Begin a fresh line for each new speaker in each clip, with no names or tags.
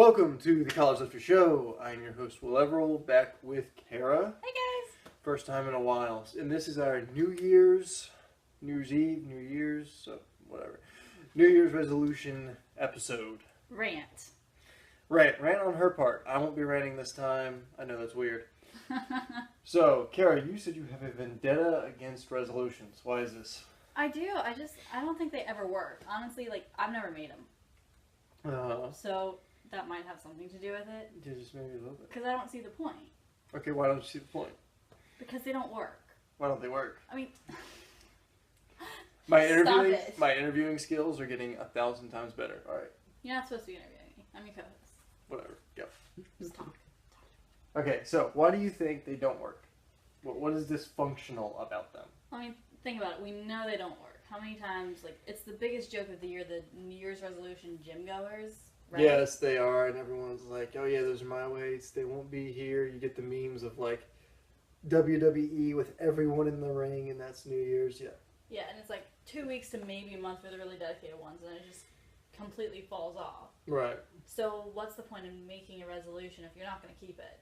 Welcome to the College Lifter Show. I'm your host, Will Everell, back with Kara.
Hey guys!
First time in a while. And this is our New Year's Eve, New Year's resolution episode.
Rant.
Rant on her part. I won't be ranting this time. I know that's weird. So, Kara, you said you have a vendetta against resolutions. Why is this?
I do. I don't think they ever work. Honestly, I've never made them. So, that might have something to do with it.
You just maybe a little bit.
Because I don't see the point.
Okay, why don't you see the point?
Because they don't work.
Why don't they work?
I mean...
My interviewing skills are getting 1,000 times better. All right.
You're not supposed to be interviewing me. I'm your co-host.
Whatever. Go.
Just talk.
Okay, so why do you think they don't work? What is dysfunctional about them?
I mean, think about it. We know they don't work. How many times, it's the biggest joke of the year, the New Year's resolution gym goers, right?
Yes, they are, and everyone's like, oh yeah, those are my weights. They won't be here. You get the memes of, WWE with everyone in the ring, and that's New Year's, yeah.
Yeah, and it's 2 weeks to maybe a month for the really dedicated ones, and it just completely falls off.
Right.
So what's the point in making a resolution if you're not going to keep it?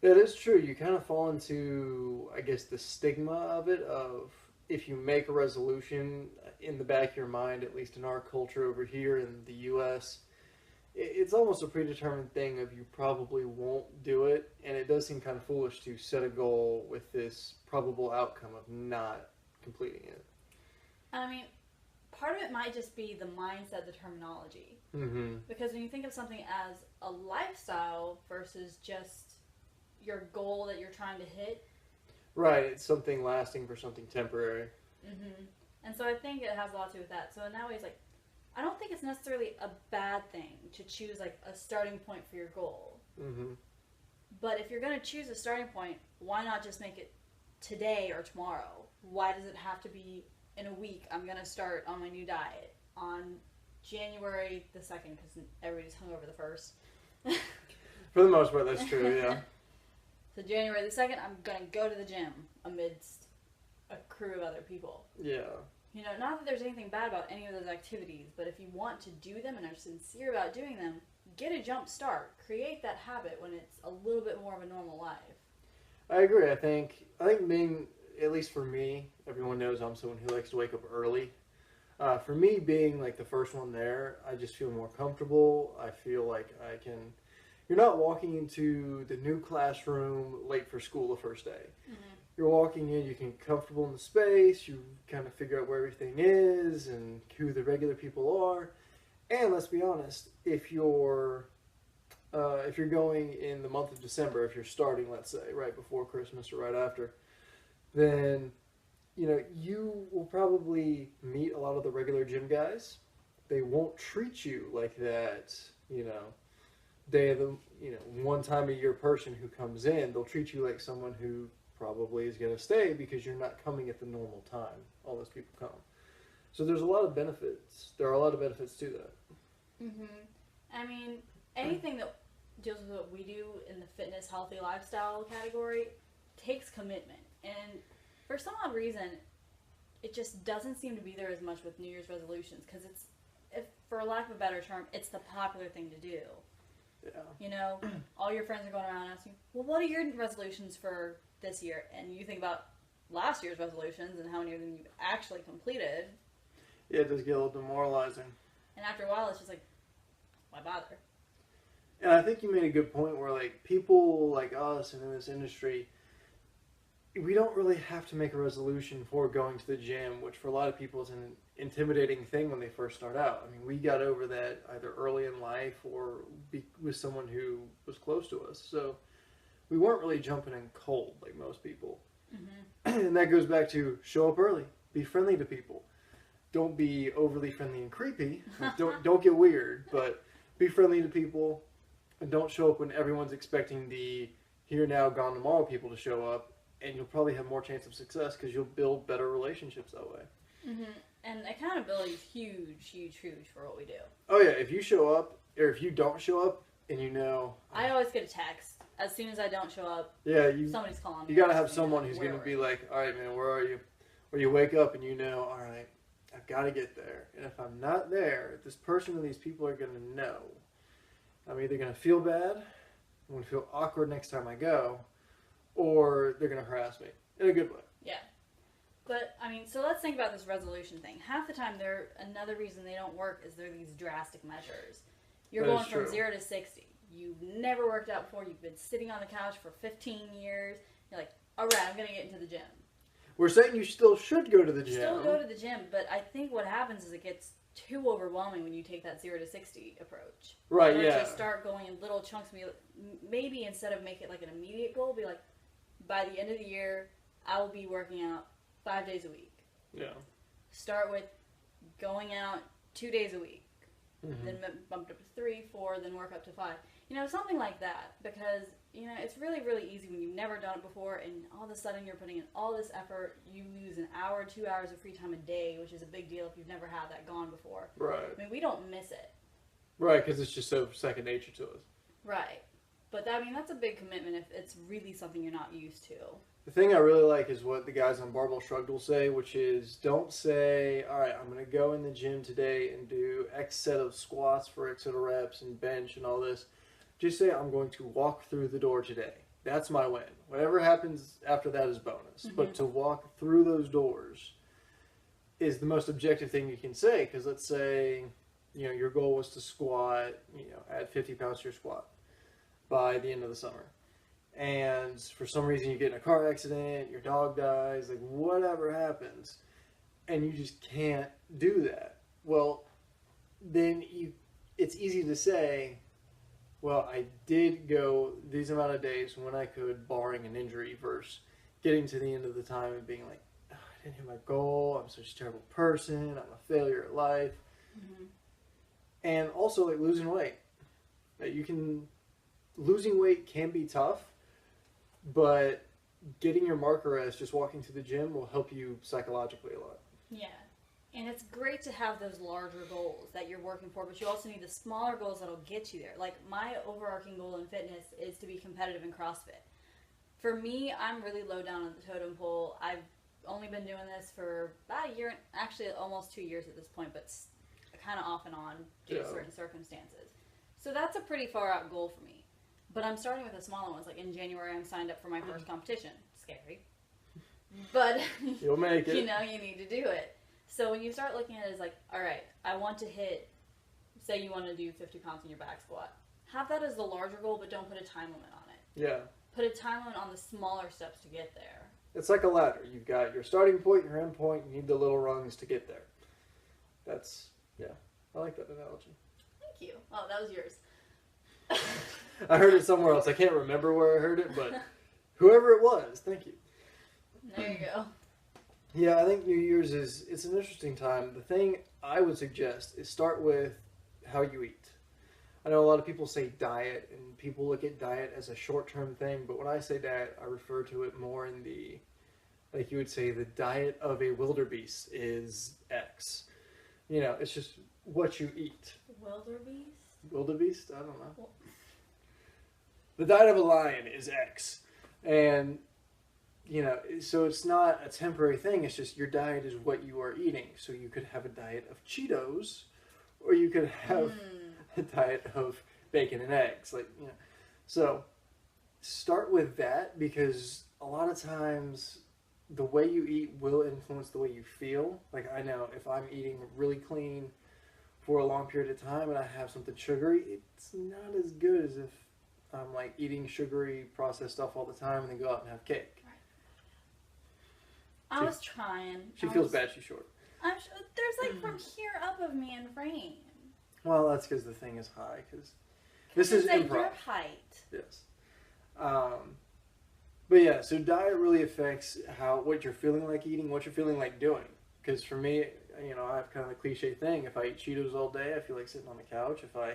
That is true. You kind of fall into, I guess, the stigma of it, of if you make a resolution in the back of your mind, at least in our culture over here in the U.S., it's almost a predetermined thing of you probably won't do it, and it does seem kind of foolish to set a goal with this probable outcome of not completing it.
I mean, part of it might just be the mindset, the terminology.
Mm-hmm.
Because when you think of something as a lifestyle versus just your goal that you're trying to hit.
Right, it's something lasting for something temporary.
Mm-hmm. And so I think it has a lot to do with that. So in that way, it's I don't think it's necessarily a bad thing to choose a starting point for your goal.
Mm-hmm.
But if you're going to choose a starting point, why not just make it today or tomorrow? Why does it have to be in a week? I'm going to start on my new diet on January the 2nd because everybody's hungover the 1st.
For the most part, that's true, yeah.
So January the 2nd, I'm going to go to the gym amidst a crew of other people.
Yeah.
Not that there's anything bad about any of those activities, but if you want to do them and are sincere about doing them, get a jump start. Create that habit when it's a little bit more of a normal life.
I agree. I think being, at least for me, everyone knows I'm someone who likes to wake up early. For me, being the first one there, I just feel more comfortable. I feel like I can... You're not walking into the new classroom late for school the first day. Mm-hmm. You're walking in, you can get comfortable in the space, you kind of figure out where everything is and who the regular people are. And let's be honest, if you're going in the month of December, if you're starting, let's say, right before Christmas or right after, then, you will probably meet a lot of the regular gym guys. They won't treat you like that, day of the, one time a year person who comes in. They'll treat you like someone who probably is going to stay because you're not coming at the normal time. All those people come. So there's a lot of benefits. There are a lot of benefits to that.
Mm-hmm. I mean, anything that deals with what we do in the fitness, healthy lifestyle category takes commitment. And for some odd reason, it just doesn't seem to be there as much with New Year's resolutions because for lack of a better term, it's the popular thing to do. Yeah. All your friends are going around asking, well, what are your resolutions for this year? And you think about last year's resolutions and how many of them you've actually completed.
Yeah, it does get a little demoralizing.
And after a while, it's just why bother?
And I think you made a good point where, people like us and in this industry, we don't really have to make a resolution for going to the gym, which for a lot of people is an intimidating thing when they first start out. I mean, we got over that either early in life or with someone who was close to us. So we weren't really jumping in cold like most people. Mm-hmm. And that goes back to show up early. Be friendly to people. Don't be overly friendly and creepy. Don't get weird, but be friendly to people. And don't show up when everyone's expecting the here, now, gone tomorrow people to show up. And you'll probably have more chance of success because you'll build better relationships that way.
Mm-hmm. And accountability is huge, huge, huge for what we do.
Oh yeah, if you show up, or if you don't show up, and I
always get a text as soon as I don't show up.
Yeah,
somebody's calling me.
You gotta have someone who's gonna be like, all right, man, where are you? Or you wake up and all right, I've got to get there. And if I'm not there, this person or these people are gonna know. I'm either going to feel bad, I'm going to feel awkward next time I go, or they're going to harass me in a good way.
Yeah. But, I mean, so let's think about this resolution thing. Half the time, another reason they don't work is they're these drastic measures. You're going from 0 to 60. You've never worked out before. You've been sitting on the couch for 15 years. You're like, all right, I'm going to get into the gym.
We're saying you still should go to the gym.
Still go to the gym, but I think what happens is it gets too overwhelming when you take that 0 to 60 approach.
Right,
or
yeah.
Just start going in little chunks. Maybe instead of make it like an immediate goal, be like, by the end of the year, I will be working out 5 days a week.
Yeah.
Start with going out 2 days a week.
Mm-hmm.
Then bump it up to 3, 4, then work up to 5. You know, something like that. Because, you know, it's really, really easy when you've never done it before and all of a sudden you're putting in all this effort. You lose an hour, 2 hours of free time a day, which is a big deal if you've never had that gone before.
Right.
I mean, we don't miss it.
Right, because it's just so second nature to us.
Right. But, I mean, that's a big commitment if it's really something you're not used to.
The thing I really like is what the guys on Barbell Shrugged will say, which is don't say, all right, I'm going to go in the gym today and do X set of squats for X set of reps and bench and all this. Just say, I'm going to walk through the door today. That's my win. Whatever happens after that is bonus.
Mm-hmm.
But to walk through those doors is the most objective thing you can say. Because let's say, you know, your goal was to squat, you know, add 50 pounds to your squat by the end of the summer. And for some reason you get in a car accident, your dog dies, like whatever happens, and you just can't do that. Well, then it's easy to say, well, I did go these amount of days when I could, barring an injury, versus getting to the end of the time and being like, oh, I didn't hit my goal, I'm such a terrible person, I'm a failure at life.
Mm-hmm.
And also like losing weight. Losing weight can be tough. But getting your marker as just walking to the gym will help you psychologically a lot.
Yeah. And it's great to have those larger goals that you're working for, but you also need the smaller goals that'll get you there. Like, my overarching goal in fitness is to be competitive in CrossFit. For me, I'm really low down on the totem pole. I've only been doing this for about a year, actually almost 2 years at this point, but kind of off and on due to certain circumstances. So that's a pretty far out goal for me. But I'm starting with the smaller ones. Like in January, I'm signed up for my first competition. Scary. But,
you'll make it.
You know, you need to do it. So when you start looking at it as like, all right, I want to hit, say you want to do 50 pounds in your back squat. Have that as the larger goal, but don't put a time limit on it.
Yeah.
Put a time limit on the smaller steps to get there.
It's like a ladder. You've got your starting point, your end point. You need the little rungs to get there. I like that analogy.
Thank you. Oh, that was yours.
I heard it somewhere else. I can't remember where I heard it, but whoever it was, thank you.
There you go.
Yeah, I think New Year's it's an interesting time. The thing I would suggest is start with how you eat. I know a lot of people say diet, and people look at diet as a short-term thing, but when I say diet, I refer to it more in the, like you would say, the diet of a wildebeest is X. You know, it's just what you eat.
Wildebeest?
Wildebeest? I don't know. Well, the diet of a lion is X. And, you know, so it's not a temporary thing. It's just your diet is what you are eating. So you could have a diet of Cheetos, or you could have a diet of bacon and eggs. Like, you know. So start with that, because a lot of times the way you eat will influence the way you feel. Like, I know if I'm eating really clean for a long period of time and I have something sugary, it's not as good as if I'm like eating sugary processed stuff all the time and then go out and have cake.
Right. I was trying.
She feels bad she's short.
There's like from here up of me in frame.
Well, that's because the thing is high. Because this is improv.
Your height.
Yes. But yeah, so diet really affects what you're feeling like eating, what you're feeling like doing. Because for me, you know, I have kind of a cliche thing. If I eat Cheetos all day, I feel like sitting on the couch. If I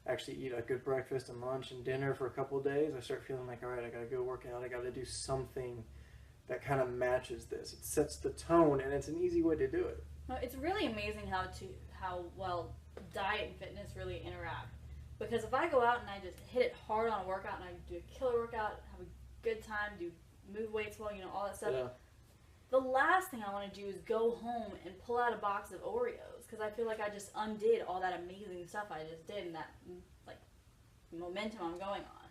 actually eat a good breakfast and lunch and dinner for a couple of days, I start feeling like, all right, I got to go work out. I got to do something that kind of matches this. It sets the tone, and it's an easy way to do it.
Well, it's really amazing how well diet and fitness really interact. Because if I go out and I just hit it hard on a workout and I do a killer workout, have a good time, move weights well, you know, all that stuff.
Yeah.
The last thing I want to do is go home and pull out a box of Oreos, because I feel like I just undid all that amazing stuff I just did in that like momentum I'm going on.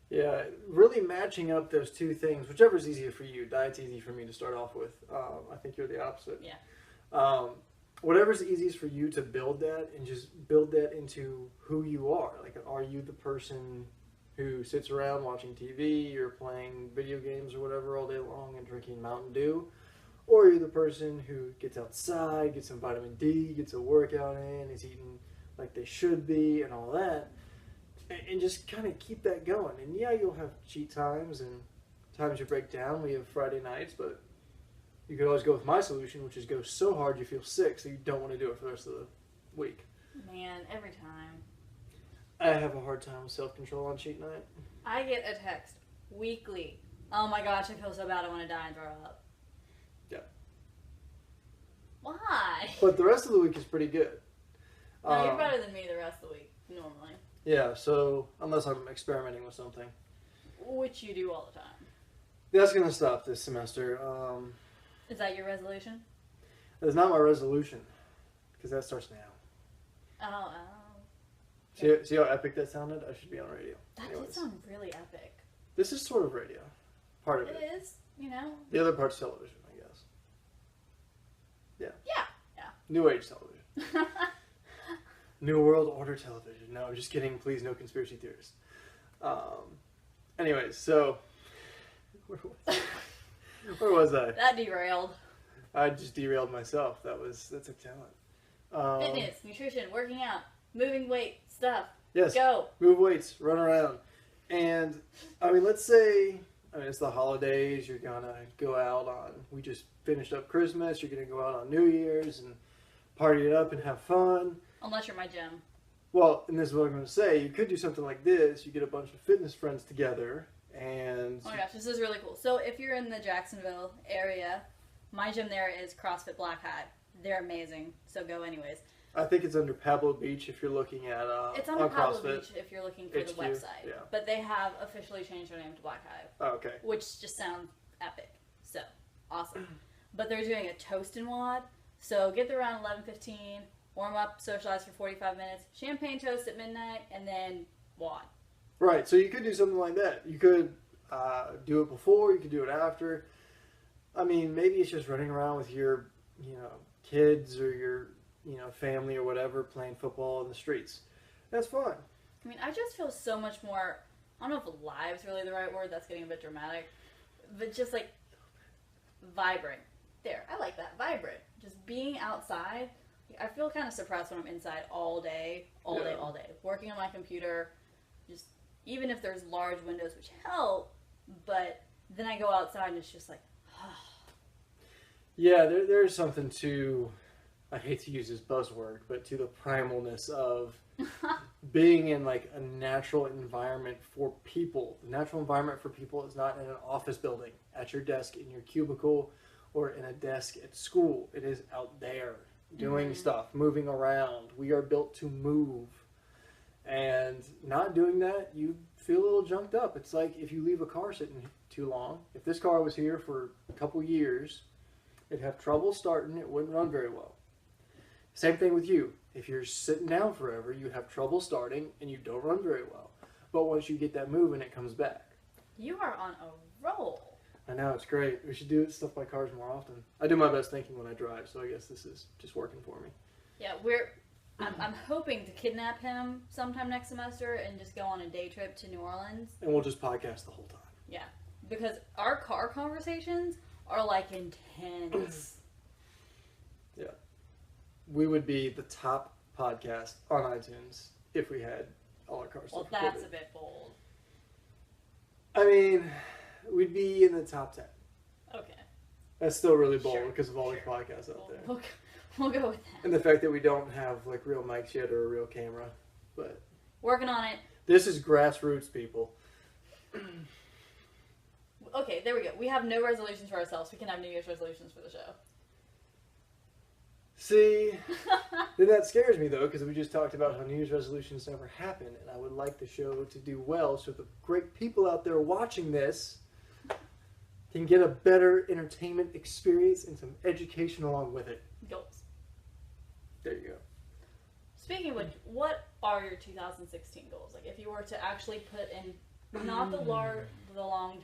Yeah, really matching up those two things, whichever's easier for you. Diet's easy for me to start off with. I think you're the opposite.
Yeah.
Whatever's easiest for you to build that and just build that into who you are. Like, are you the person who sits around watching TV or playing video games or whatever all day long and drinking Mountain Dew? Or are you the person who gets outside, gets some vitamin D, gets a workout in, is eating like they should be and all that? And just kind of keep that going. And yeah, you'll have cheat times and times you break down. We have Friday nights, but you could always go with my solution, which is go so hard you feel sick, so you don't want to do it for the rest of the week.
Man, every time.
I have a hard time with self-control on cheat night.
I get a text weekly. Oh my gosh, I feel so bad. I want to die and throw up.
Yeah.
Why?
But the rest of the week is pretty good.
No, you're better than me the rest of the week, normally.
Yeah, so unless I'm experimenting with something.
Which you do all the time.
That's going to stop this semester.
Is that your resolution?
That's not my resolution, because that starts now.
Oh.
See how epic that sounded? I should be on radio.
That did sound really epic.
This is sort of radio. Part of it.
It is, you know.
The other part's television, I guess. Yeah.
Yeah.
New Age television. New World Order television. No, I'm just kidding. Please, no conspiracy theorists. Anyways, so... Where was I?
That derailed.
I just derailed myself. That's a talent.
Fitness, nutrition, working out, moving weight, stuff.
Yes.
Go.
Move weights, run around. And, I mean, let's say, it's the holidays, you're going to go out on, we just finished up Christmas, you're going to go out on New Year's and party it up and have fun.
Unless you're my gym.
Well, and this is what I'm going to say, you could do something like this, you get a bunch of fitness friends together, and...
Oh my gosh, this is really cool. So if you're in the Jacksonville area, my gym there is CrossFit Black Hat. They're amazing, so go anyways.
I think it's under Pablo Beach if you're looking at
it's under Pablo
CrossFit.
Beach if you're looking for
HQ,
the website.
yeah.
But they have officially changed their name to Black Hat.
Oh, okay.
Which just sounds epic. So, awesome. But they're doing a toast and wad. So get there around 11:15, warm up, socialize for 45 minutes, champagne toast at midnight, and then wad.
Right, so you could do something like that. You could do it before, you could do it after. I mean, maybe it's just running around with your, kids or your, family or whatever, playing football in the streets. That's fun.
I mean, I just feel so much more, I don't know if live's really the right word, that's getting a bit dramatic, but just like vibrant. There, I like that, vibrant. Just being outside. I feel kind of suppressed when I'm inside all day, all day, working on my computer, just even if there's large windows, which help, but then I go outside and it's just like,
Yeah, there's something to, I hate to use this buzzword, but to the primalness of being in like a natural environment for people. The natural environment for people is not in an office building, at your desk, in your cubicle, or in a desk at school. It is out there, doing stuff, moving around. We are built to move. And not doing that, you feel a little junked up. It's like if you leave a car sitting too long. If this car was here for a couple years, it'd have trouble starting. It wouldn't run very well. Same thing with you. If you're sitting down forever, you have trouble starting and you don't run very well. But once you get that moving, it comes back.
You are on a roll.
I know, it's great. We should do stuff by cars more often. I do my best thinking when I drive, so I guess this is just working for me.
Yeah, I'm hoping to kidnap him sometime next semester and just go on a day trip to New Orleans.
And we'll just podcast the whole time.
Yeah, because our car conversations are like intense.
Yeah. We would be the top podcast on iTunes if we had all our car stuff
Well, that's
recorded.
a bit bold.
I mean, we'd be in the top 10.
Okay.
That's still really bold
Sure,
because of all these podcasts out there.
We'll go with that.
And the fact that we don't have like real mics yet or a real camera. But
Working on it.
this is grassroots, people.
Okay, there we go. We have no resolutions for ourselves. We can have New Year's resolutions for the show.
See, then that scares me though, because we just talked about how New Year's resolutions never happen, and I would like the show to do well, so the great people out there watching this can get a better entertainment experience and some education along with it.
Goals.
There you go.
Speaking of which, what are your 2016 goals? Like, if you were to actually put in, not the long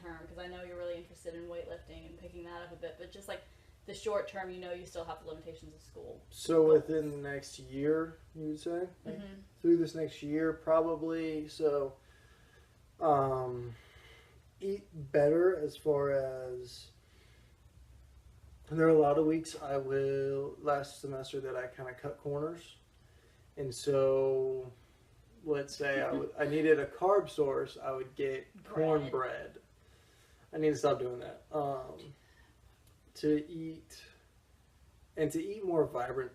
term, because I know you're really interested in weightlifting and picking that up a bit, but just like the short term, you know, you still have the limitations of school.
So within the next year, you would say? Like, through this next year, probably. So, eat better as far as... There are a lot of weeks last semester that I kind of cut corners. And so, let's say I needed a carb source, I would get cornbread. I need to stop doing that. To eat more vibrant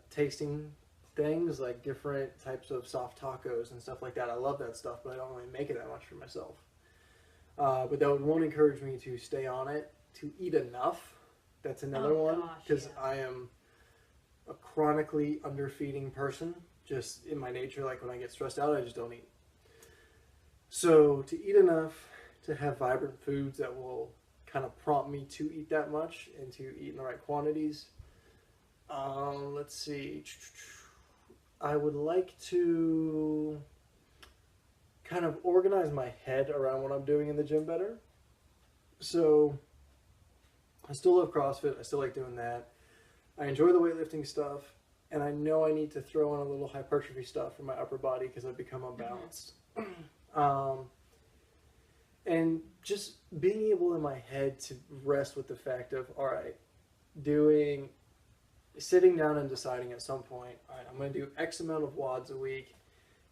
tasting things, like different types of soft tacos and stuff like that. I love that stuff, but I don't really make it that much for myself. But that won't encourage me to stay on it. To eat enough, that's another one, because I am a chronically underfeeding person, just in my nature. Like when I get stressed out, I just don't eat. So to eat enough, to have vibrant foods that will kind of prompt me to eat that much and to eat in the right quantities. Let's see. I would like to kind of organize my head around what I'm doing in the gym better. So I still love CrossFit. I still like doing that. I enjoy the weightlifting stuff, and I know I need to throw in a little hypertrophy stuff for my upper body because I've become unbalanced. And just being able in my head to rest with the fact of, all right, sitting down and deciding at some point, all right, I'm going to do X amount of WODs a week.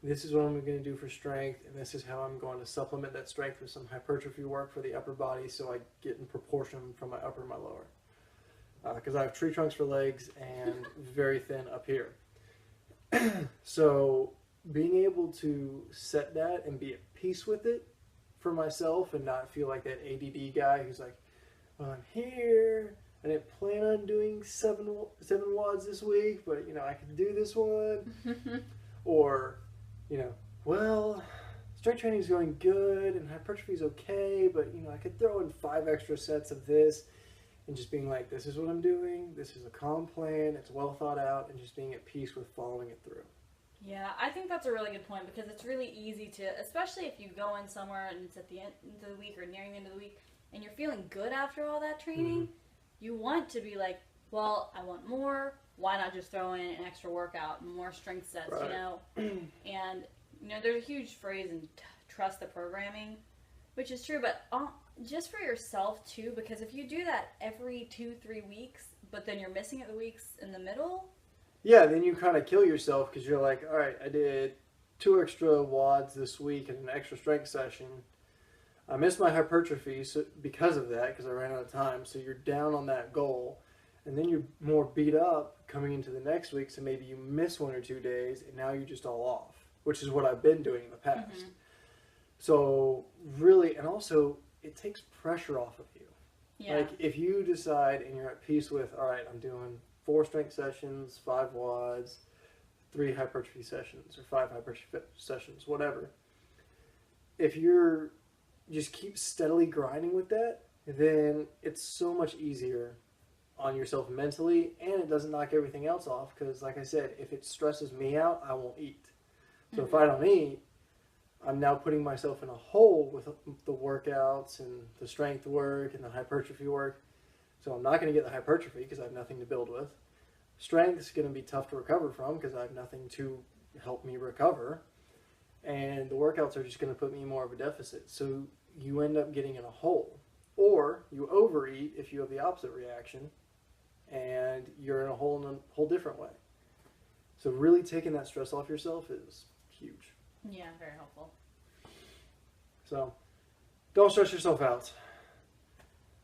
This is what I'm going to do for strength, and this is how I'm going to supplement that strength with some hypertrophy work for the upper body so I get in proportion from my upper and my lower. Because I have tree trunks for legs and very thin up here. So being able to set that and be at peace with it for myself and not feel like that ADD guy who's like, well, I'm here. I didn't plan on doing seven WODs this week, but, you know, I could do this one. Or, you know, well, strength training is going good and hypertrophy is okay, but, you know, I could throw in 5 extra sets of this. And just being like, this is what I'm doing, this is a calm plan, it's well thought out, and just being at peace with following it through.
Yeah, I think that's a really good point, because it's really easy to, especially if you go in somewhere and it's at the end of the week or nearing the end of the week, and you're feeling good after all that training, you want to be like, well, I want more, why not just throw in an extra workout, more strength sets, you know? And, you know, there's a huge phrase in trust the programming, which is true, but just for yourself too, because if you do that every 2-3 weeks, but then you're missing it the weeks in the middle.
Yeah, then you kind of kill yourself because you're like, all right, I did 2 extra WODs this week and an extra strength session. I missed my hypertrophy because of that, because I ran out of time. So you're down on that goal, and then you're more beat up coming into the next week. So maybe you miss 1 or 2 days, and now you're just all off, which is what I've been doing in the past. So really, and also, it takes pressure off of you. Yeah. Like if you decide and you're at peace with, all right, I'm doing 4 strength sessions, 5 WODs, 3 hypertrophy sessions, or 5 hypertrophy sessions, whatever. If you're just keep steadily grinding with that, then it's so much easier on yourself mentally, and it doesn't knock everything else off. Because, like I said, if it stresses me out, I won't eat. So if I don't eat, I'm now putting myself in a hole with the workouts and the strength work and the hypertrophy work. So I'm not going to get the hypertrophy because I have nothing to build with. Strength is going to be tough to recover from because I have nothing to help me recover. And the workouts are just going to put me in more of a deficit. So you end up getting in a hole. Or you overeat if you have the opposite reaction, and you're in a whole different way. So really taking that stress off yourself is huge.
Yeah, very helpful.
So, don't stress yourself out.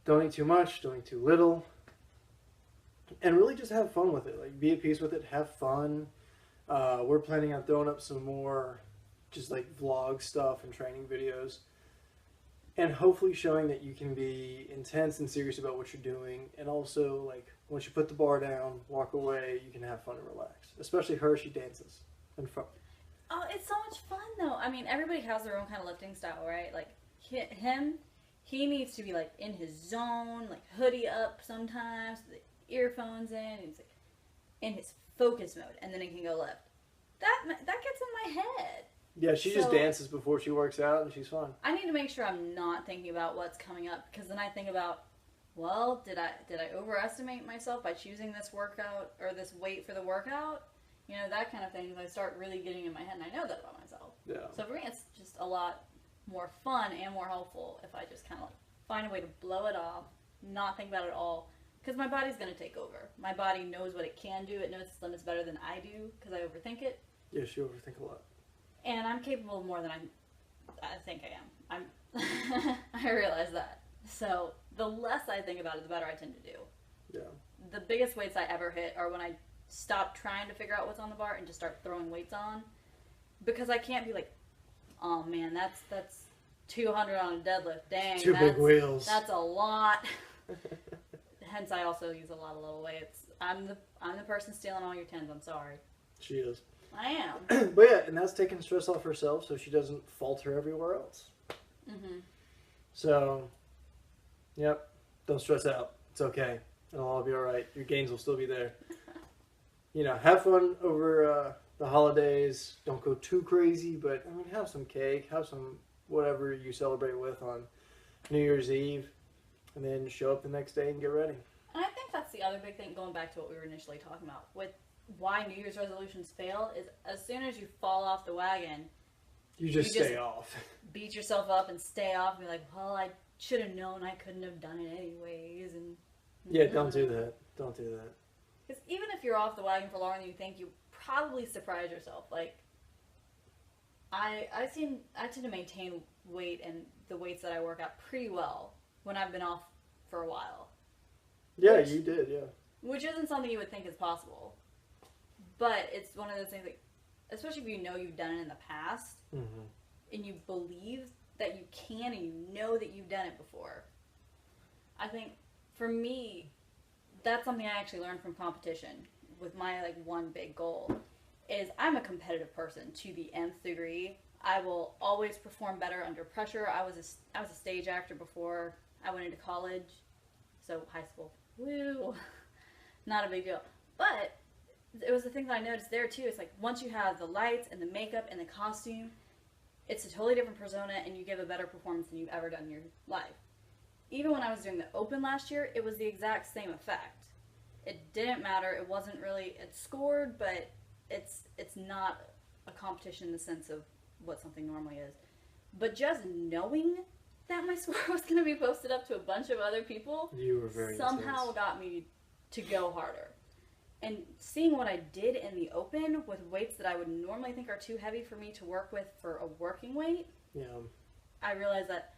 Don't eat too much, don't eat too little. And really just have fun with it. Like, be at peace with it, have fun. We're planning on throwing up some more just like vlog stuff and training videos. And hopefully showing that you can be intense and serious about what you're doing. And also, like, once you put the bar down, walk away, you can have fun and relax. Especially her, she dances. And fun.
Oh, it's so much fun, though. I mean, everybody has their own kind of lifting style, right? Like, he needs to be, like, in his zone, like, hoodie up sometimes, the earphones in. And in his focus mode, and then he can go lift. That gets in my head.
Yeah, she just dances before she works out, and she's fine.
I need to make sure I'm not thinking about what's coming up, because then I think about, well, did I overestimate myself by choosing this workout or this weight for the workout? You know, that kind of thing. I start really getting in my head, and I know that about myself.
Yeah.
So for me, it's just a lot more fun and more helpful if I just kind of like find a way to blow it off, not think about it at all, because my body's going to take over. My body knows what it can do. It knows its limits better than I do, because I overthink it.
Yes, you overthink a lot.
And I'm capable of more than I think I am. I realize that. So the less I think about it, the better I tend to do.
Yeah. The
biggest weights I ever hit are when I stop trying to figure out what's on the bar and just start throwing weights on. Because I can't be like, oh man, that's 200 on a deadlift. Dang,
Two big wheels.
That's a lot. Hence, I also use a lot of little weights. I'm the person stealing all your tens. I'm sorry.
She is.
I am.
But yeah, and that's taking stress off herself so she doesn't falter everywhere else.
Mm-hmm.
So, yep, don't stress out. It's okay. It'll all be all right. Your gains will still be there. You know, have fun over the holidays. Don't go too crazy, but I mean, have some cake, have some whatever you celebrate with on New Year's Eve, and then show up the next day and get ready.
And I think that's the other big thing, going back to what we were initially talking about, with why New Year's resolutions fail, is as soon as you fall off the wagon,
you just stay off.
Beat yourself up and stay off and be like, well, I should have known I couldn't have done it anyways. And
yeah, don't do that. Don't do that.
Because even if you're off the wagon for longer than you think, you probably surprise yourself. Like, I tend to maintain weight and the weights that I work out pretty well when I've been off for a while.
Yeah, you did, yeah.
Which isn't something you would think is possible. But it's one of those things, like, especially if you know you've done it in the past,
mm-hmm.
and you believe that you can and you know that you've done it before. I think, for me, that's something I actually learned from competition with my, like, one big goal, is I'm a competitive person to the nth degree. I will always perform better under pressure. I was a stage actor before I went into college, so high school, woo, not a big deal. But it was the thing that I noticed there too. It's like once you have the lights and the makeup and the costume, it's a totally different persona, and you give a better performance than you've ever done in your life. Even when I was doing the Open last year, it was the exact same effect. It didn't matter. It wasn't really, it scored, but it's not a competition in the sense of what something normally is. But just knowing that my score was going to be posted up to a bunch of other people,
you were very
somehow
intense.
Got me to go harder. And seeing what I did in the Open with weights that I would normally think are too heavy for me to work with for a working weight,
yeah,
I realized that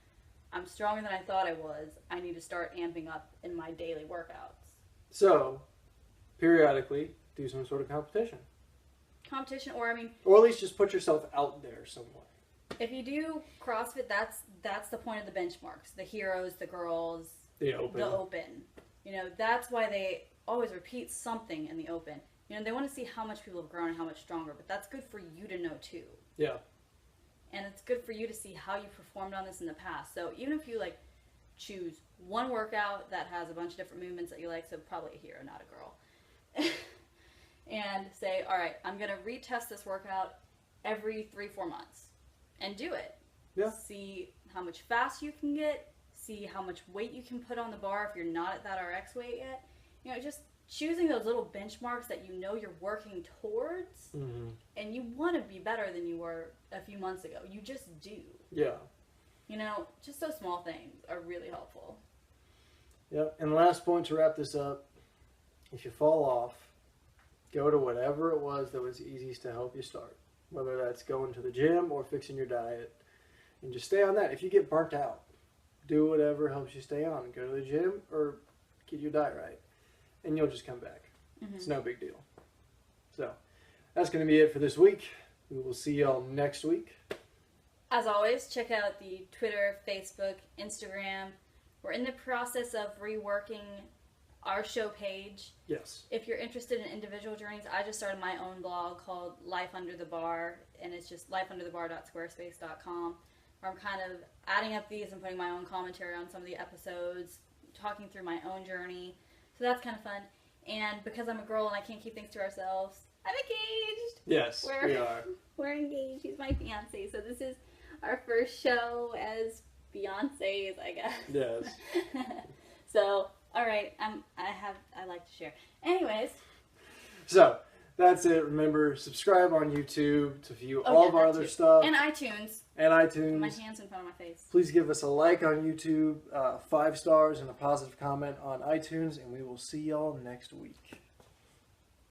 I'm stronger than I thought I was. I need to start amping up in my daily workouts.
So, periodically, do some sort of competition.
Competition, or at
least just put yourself out there somewhere.
If you do CrossFit, that's the point of the benchmarks. The heroes, the girls,
the Open.
You know, that's why they always repeat something in the Open. You know, they want to see how much people have grown and how much stronger, but that's good for you to know too.
Yeah.
And it's good for you to see how you performed on this in the past. So even if you, like, choose one workout that has a bunch of different movements that you like, so probably a hero, not a girl, and say, all right, I'm going to retest this workout every 3-4 months and do it.
Yeah.
See how much fast you can get, see how much weight you can put on the bar if you're not at that RX weight yet. You know, just choosing those little benchmarks that you know you're working towards,
mm-hmm.
and you want to be better than you were a few months ago. You just do.
Yeah.
You know, just those small things are really helpful.
Yep. And the last point to wrap this up, if you fall off, go to whatever it was that was easiest to help you start. Whether that's going to the gym or fixing your diet. And just stay on that. If you get burnt out, do whatever helps you stay on. Go to the gym or get your diet right. And you'll just come back. Mm-hmm. It's no big deal. So, that's going to be it for this week. We will see y'all next week.
As always, check out the Twitter, Facebook, Instagram. We're in the process of reworking our show page.
Yes.
If you're interested in individual journeys, I just started my own blog called Life Under the Bar, and it's just lifeunderthebar.squarespace.com, where I'm kind of adding up these and putting my own commentary on some of the episodes, talking through my own journey. So that's kind of fun. And because I'm a girl and I can't keep things to ourselves, I'm engaged.
Yes, we are.
We're engaged. He's my fiance. So this is our first show as fiancés, I guess.
Yes.
So, all right. I like to share. Anyways.
So that's it. Remember, subscribe on YouTube to view all of our other stuff.
And iTunes.
And iTunes.
My hand's in front of my face.
Please give us a like on YouTube, 5 stars, and a positive comment on iTunes, and we will see y'all next week.